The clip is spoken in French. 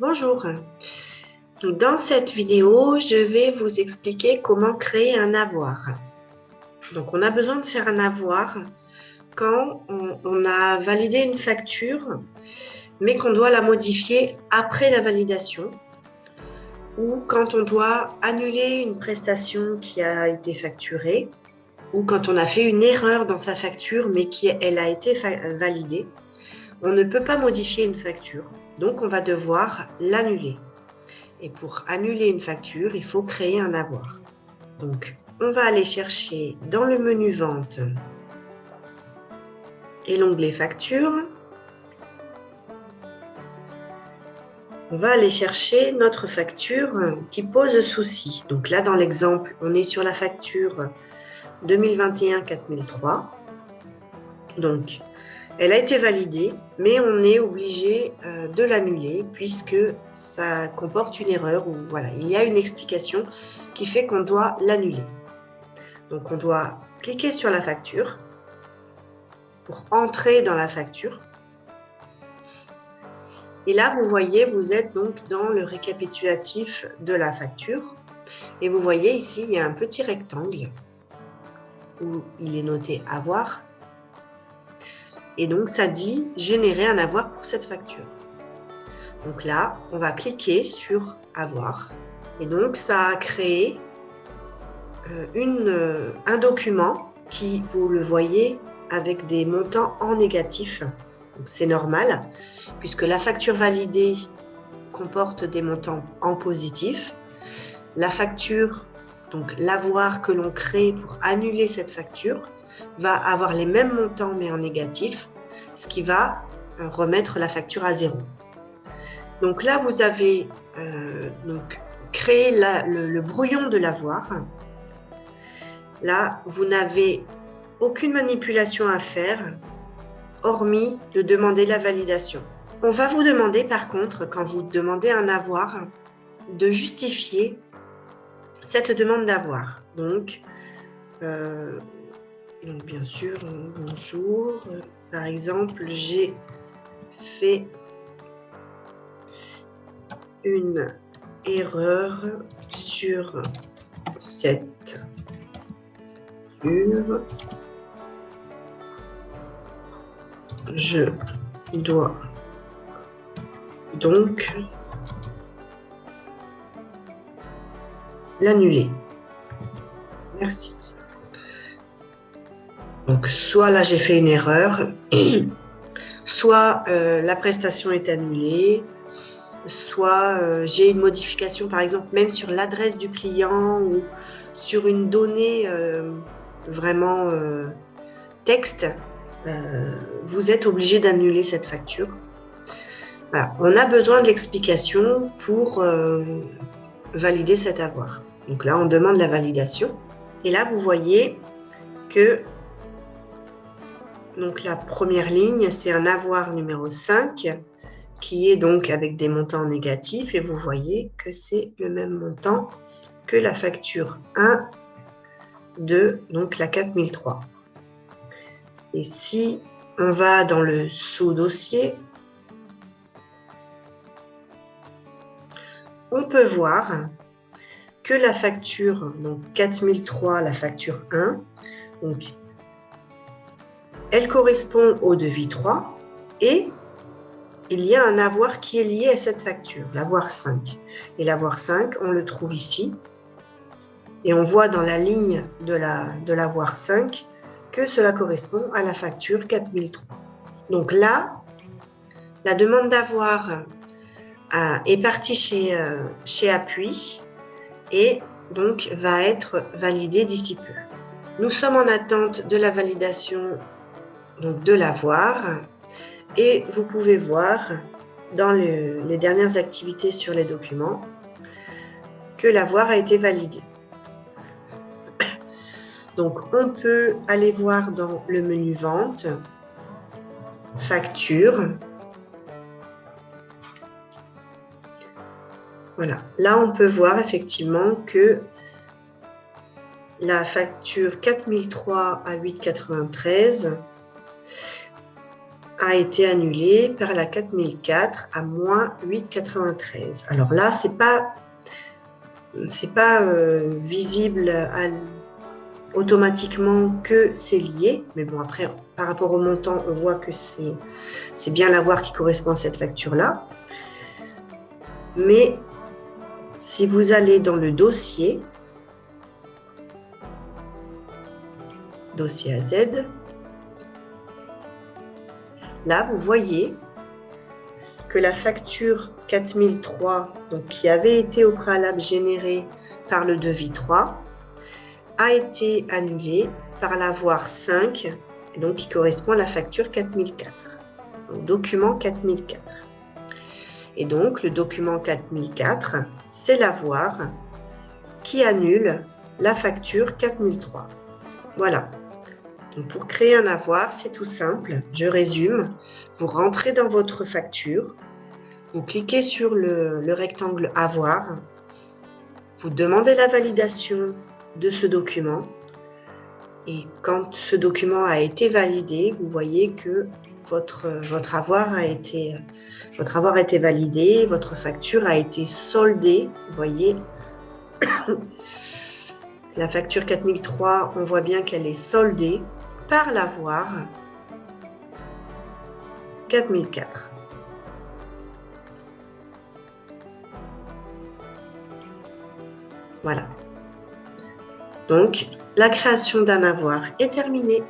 Bonjour. Donc, dans cette vidéo, je vais vous expliquer comment créer un avoir. Donc, on a besoin de faire un avoir quand on a validé une facture, mais qu'on doit la modifier après la validation, ou quand on doit annuler une prestation qui a été facturée, ou quand on a fait une erreur dans sa facture, mais elle a été validée. On ne peut pas modifier une facture, donc on va devoir l'annuler. Et pour annuler une facture, il faut créer un avoir. Donc, on va aller chercher dans le menu Vente et l'onglet Facture. On va aller chercher notre facture qui pose souci. Donc là, dans l'exemple, on est sur la facture 2021-4003. Donc, elle a été validée, mais on est obligé de l'annuler puisque ça comporte une erreur ou voilà, il y a une explication qui fait qu'on doit l'annuler. Donc, on doit cliquer sur la facture pour entrer dans la facture. Et là, vous voyez, vous êtes donc dans le récapitulatif de la facture. Et vous voyez ici, il y a un petit rectangle où il est noté « Avoir ». Et donc, ça dit « Générer un avoir pour cette facture ». Donc là, on va cliquer sur « Avoir ». Et donc, ça a créé un document qui, vous le voyez, avec des montants en négatif. C'est normal, puisque la facture validée comporte des montants en positif. La facture, donc l'avoir que l'on crée pour annuler cette facture, va avoir les mêmes montants mais en négatif, ce qui va remettre la facture à zéro. Donc là, vous avez créé le brouillon de l'avoir. Là, vous n'avez aucune manipulation à faire, hormis de demander la validation. On va vous demander par contre, quand vous demandez un avoir, de justifier cette demande d'avoir. Donc, bien sûr, bonjour, par exemple, j'ai fait une erreur sur cette facture. Je dois donc l'annuler. Merci. Donc, soit là, j'ai fait une erreur, soit la prestation est annulée, soit j'ai une modification, par exemple, même sur l'adresse du client ou sur une donnée vraiment texte, vous êtes obligé d'annuler cette facture. Voilà. On a besoin de l'explication pour valider cet avoir. Donc là, on demande la validation. Et là, vous voyez que donc, la première ligne, c'est un avoir numéro 5 qui est donc avec des montants négatifs. Et vous voyez que c'est le même montant que la facture 1 de donc, la 4003. Et si on va dans le sous-dossier, on peut voir que la facture, donc 4003, la facture 1, donc, elle correspond au devis 3 et il y a un avoir qui est lié à cette facture, l'avoir 5. Et l'avoir 5, on le trouve ici. Et on voit dans la ligne de l'avoir 5 que cela correspond à la facture 4003. Donc là, la demande d'avoir est partie chez Appui et donc va être validée d'ici peu. Nous sommes en attente de la validation donc, de l'avoir et vous pouvez voir dans les dernières activités sur les documents que l'avoir a été validé. Donc, on peut aller voir dans le menu Vente, Facture. Voilà, là on peut voir effectivement que la facture 4003 à 8,93 a été annulé par la 4004 à moins 8,93. Alors là, c'est pas visible automatiquement que c'est lié, mais bon, après, par rapport au montant, on voit que c'est bien l'avoir qui correspond à cette facture-là. Mais si vous allez dans le dossier AZ, là, vous voyez que la facture 4003, donc qui avait été au préalable générée par le devis 3, a été annulée par l'avoir 5, et donc qui correspond à la facture 4004, donc document 4004. Et donc, le document 4004, c'est l'avoir qui annule la facture 4003. Voilà. Donc, pour créer un avoir, c'est tout simple. Je résume. Vous rentrez dans votre facture, vous cliquez sur le rectangle avoir, vous demandez la validation de ce document. Et quand ce document a été validé, vous voyez que votre avoir a été validé, votre facture a été soldée. Vous voyez, la facture 4003, on voit bien qu'elle est soldée par l'avoir 4004. Voilà. Donc, la création d'un avoir est terminée.